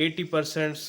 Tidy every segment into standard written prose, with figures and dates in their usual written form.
80%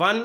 1,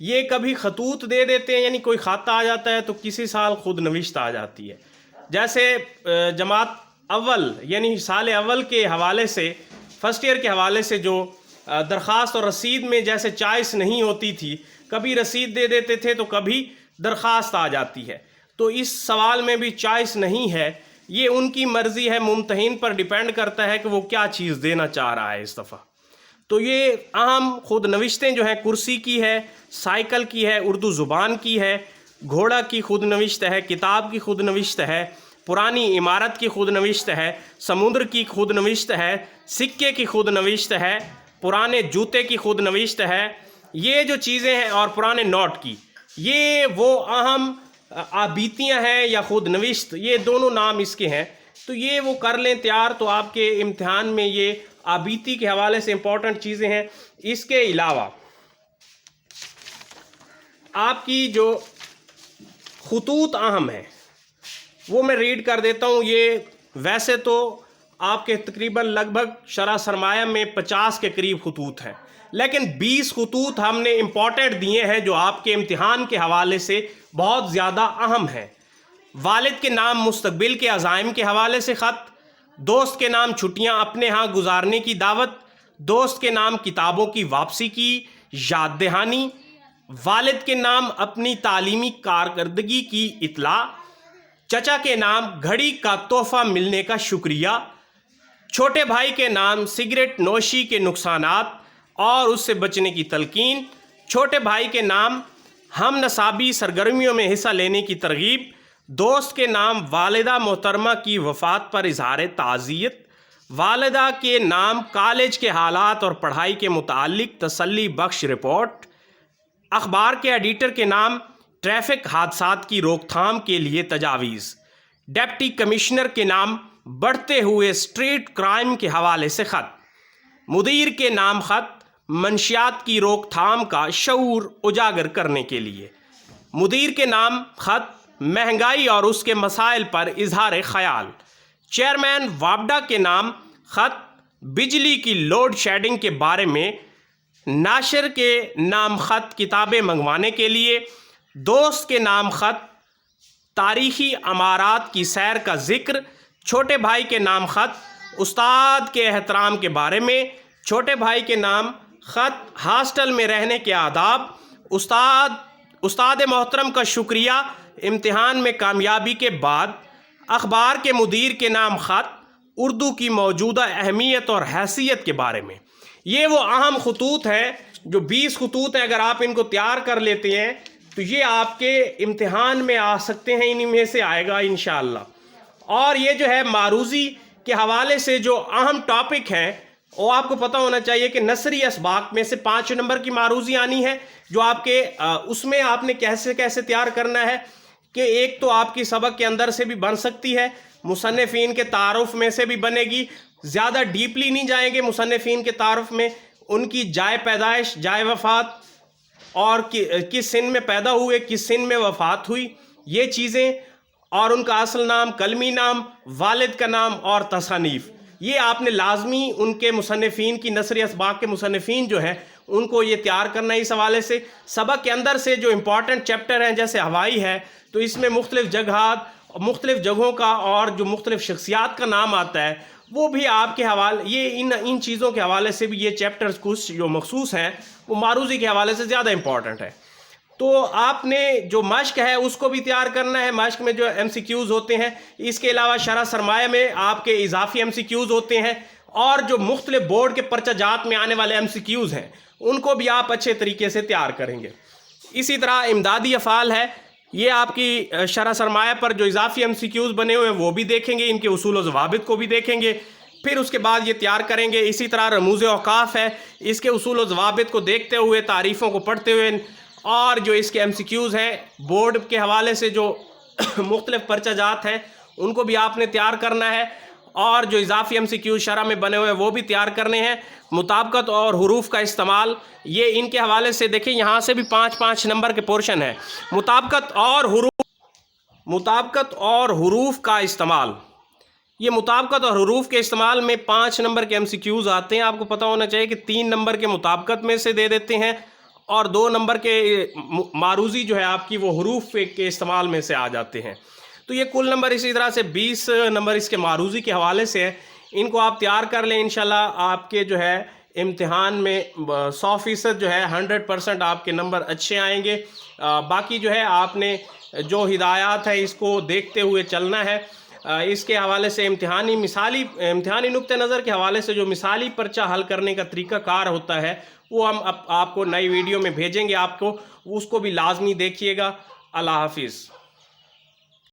یہ کبھی خطوط دے دیتے ہیں، یعنی کوئی خط آ جاتا ہے تو کسی سال خود نوشت آ جاتی ہے. جیسے جماعت اول یعنی سال اول کے حوالے سے، فرسٹ ایئر کے حوالے سے جو درخواست اور رسید میں جیسے چوائس نہیں ہوتی تھی، کبھی رسید دے دیتے تھے تو کبھی درخواست آ جاتی ہے، تو اس سوال میں بھی چوائس نہیں ہے. یہ ان کی مرضی ہے، ممتحن پر ڈیپینڈ کرتا ہے کہ وہ کیا چیز دینا چاہ رہا ہے اس دفعہ. تو یہ اہم خود نوشتیں جو ہیں، کرسی کی ہے، سائیکل کی ہے، اردو زبان کی ہے، گھوڑا کی خود نوشت ہے، کتاب کی خود نوشت ہے، پرانی عمارت کی خود نوشت ہے، سمندر کی خود نوشت ہے، سکے کی خود نوشت ہے، پرانے جوتے کی خود نوشت ہے. یہ جو چیزیں ہیں اور پرانے نوٹ کی، یہ وہ اہم آبیتیاں ہیں یا خود نوشت، یہ دونوں نام اس کے ہیں. تو یہ وہ کر لیں تیار، تو آپ کے امتحان میں یہ آبیتی کے حوالے سے امپورٹنٹ چیزیں ہیں. اس کے علاوہ آپ کی جو خطوط اہم ہیں وہ میں ریڈ کر دیتا ہوں. یہ ویسے تو آپ کے تقریباً لگ بھگ شرح سرمایہ میں 50 کے قریب خطوط ہیں، لیکن 20 خطوط ہم نے امپورٹنٹ دیے ہیں جو آپ کے امتحان کے حوالے سے بہت زیادہ اہم ہیں. والد کے نام مستقبل کے عزائم کے حوالے سے خط، دوست کے نام چھٹیاں اپنے ہاں گزارنے کی دعوت، دوست کے نام کتابوں کی واپسی کی یاد دہانی، والد کے نام اپنی تعلیمی کارکردگی کی اطلاع، چچا کے نام گھڑی کا تحفہ ملنے کا شکریہ، چھوٹے بھائی کے نام سگریٹ نوشی کے نقصانات اور اس سے بچنے کی تلقین، چھوٹے بھائی کے نام ہم نصابی سرگرمیوں میں حصہ لینے کی ترغیب، دوست کے نام والدہ محترمہ کی وفات پر اظہار تعزیت، والدہ کے نام کالج کے حالات اور پڑھائی کے متعلق تسلی بخش رپورٹ، اخبار کے ایڈیٹر کے نام ٹریفک حادثات کی روک تھام کے لیے تجاویز، ڈپٹی کمشنر کے نام بڑھتے ہوئے اسٹریٹ کرائم کے حوالے سے خط، مدیر کے نام خط منشیات کی روک تھام کا شعور اجاگر کرنے کے لیے، مدیر کے نام خط مہنگائی اور اس کے مسائل پر اظہار خیال، چیئرمین وابڈا کے نام خط بجلی کی لوڈ شیڈنگ کے بارے میں، ناشر کے نام خط کتابیں منگوانے کے لیے، دوست کے نام خط تاریخی عمارات کی سیر کا ذکر، چھوٹے بھائی کے نام خط استاد کے احترام کے بارے میں، چھوٹے بھائی کے نام خط ہاسٹل میں رہنے کے آداب، استاد محترم کا شکریہ امتحان میں کامیابی کے بعد، اخبار کے مدیر کے نام خط اردو کی موجودہ اہمیت اور حیثیت کے بارے میں. یہ وہ اہم خطوط ہیں جو 20 خطوط ہیں. اگر آپ ان کو تیار کر لیتے ہیں تو یہ آپ کے امتحان میں آ سکتے ہیں، انہی میں سے آئے گا انشاءاللہ. اور یہ جو ہے معروضی کے حوالے سے جو اہم ٹاپک ہیں وہ آپ کو پتہ ہونا چاہیے کہ نثری اسباق میں سے 5 نمبر کی معروضی آنی ہے، جو آپ کے اس میں آپ نے کیسے تیار کرنا ہے کہ ایک تو آپ کی سبق کے اندر سے بھی بن سکتی ہے، مصنفین کے تعارف میں سے بھی بنے گی. زیادہ ڈیپلی نہیں جائیں گے مصنفین کے تعارف میں، ان کی جائے پیدائش، جائے وفات اور کس سن میں پیدا ہوئے، کس سن میں وفات ہوئی، یہ چیزیں، اور ان کا اصل نام، کلمی نام، والد کا نام اور تصانیف، یہ آپ نے لازمی ان کے مصنفین کی نثری اسباق کے مصنفین جو ہیں ان کو یہ تیار کرنا ہے. اس حوالے سے سبق کے اندر سے جو امپورٹنٹ چیپٹر ہیں جیسے ہوائی ہے تو اس میں مختلف جگہوں کا اور جو مختلف شخصیات کا نام آتا ہے وہ بھی آپ کے حوالے، یہ ان چیزوں کے حوالے سے بھی یہ چیپٹرز کچھ جو مخصوص ہیں وہ معروضی کے حوالے سے زیادہ امپورٹنٹ ہے. تو آپ نے جو مشق ہے اس کو بھی تیار کرنا ہے. مشق میں جو ایم سی کیوز ہوتے ہیں، اس کے علاوہ شرح سرمایہ میں آپ کے اضافی ایم سی کیوز ہوتے ہیں، اور جو مختلف بورڈ کے پرچہ جات میں آنے والے ایم سی کیوز ہیں ان کو بھی آپ اچھے طریقے سے تیار کریں گے. اسی طرح امدادی افعال ہے، یہ آپ کی شرح سرمایہ پر جو اضافی ایم سی کیوز بنے ہوئے ہیں وہ بھی دیکھیں گے، ان کے اصول و ضوابط کو بھی دیکھیں گے، پھر اس کے بعد یہ تیار کریں گے. اسی طرح رموز اوقاف ہے، اس کے اصول و ضوابط کو دیکھتے ہوئے، تعریفوں کو پڑھتے ہوئے، اور جو اس کے ایم سی کیوز ہیں بورڈ کے حوالے سے جو مختلف پرچہ جات ہیں ان کو بھی آپ نے تیار کرنا ہے، اور جو اضافی ایم سی کیوز شرح میں بنے ہوئے ہیں وہ بھی تیار کرنے ہیں. مطابقت اور حروف کا استعمال، یہ ان کے حوالے سے دیکھیں یہاں سے بھی 5 نمبر کے پورشن ہے. مطابقت اور حروف کا استعمال، یہ مطابقت اور حروف کے استعمال میں 5 نمبر کے ایم سی کیوز آتے ہیں. آپ کو پتہ ہونا چاہیے کہ 3 نمبر کے مطابقت میں سے دے دیتے ہیں اور 2 نمبر کے معروضی جو ہے آپ کی وہ حروف کے استعمال میں سے آ جاتے ہیں. تو یہ کل نمبر اسی طرح سے 20 نمبر اس کے معروضی کے حوالے سے ہے. ان کو آپ تیار کر لیں، انشاءاللہ آپ کے جو ہے امتحان میں 100% جو ہے 100% آپ کے نمبر اچھے آئیں گے. باقی جو ہے آپ نے جو ہدایات ہے اس کو دیکھتے ہوئے چلنا ہے. اس کے حوالے سے امتحانی نقطہ نظر کے حوالے سے جو مثالی پرچہ حل کرنے کا طریقہ کار ہوتا ہے وہ ہم آپ کو نئی ویڈیو میں بھیجیں گے. آپ کو اس کو بھی لازمی دیکھیے گا. اللہ حافظ.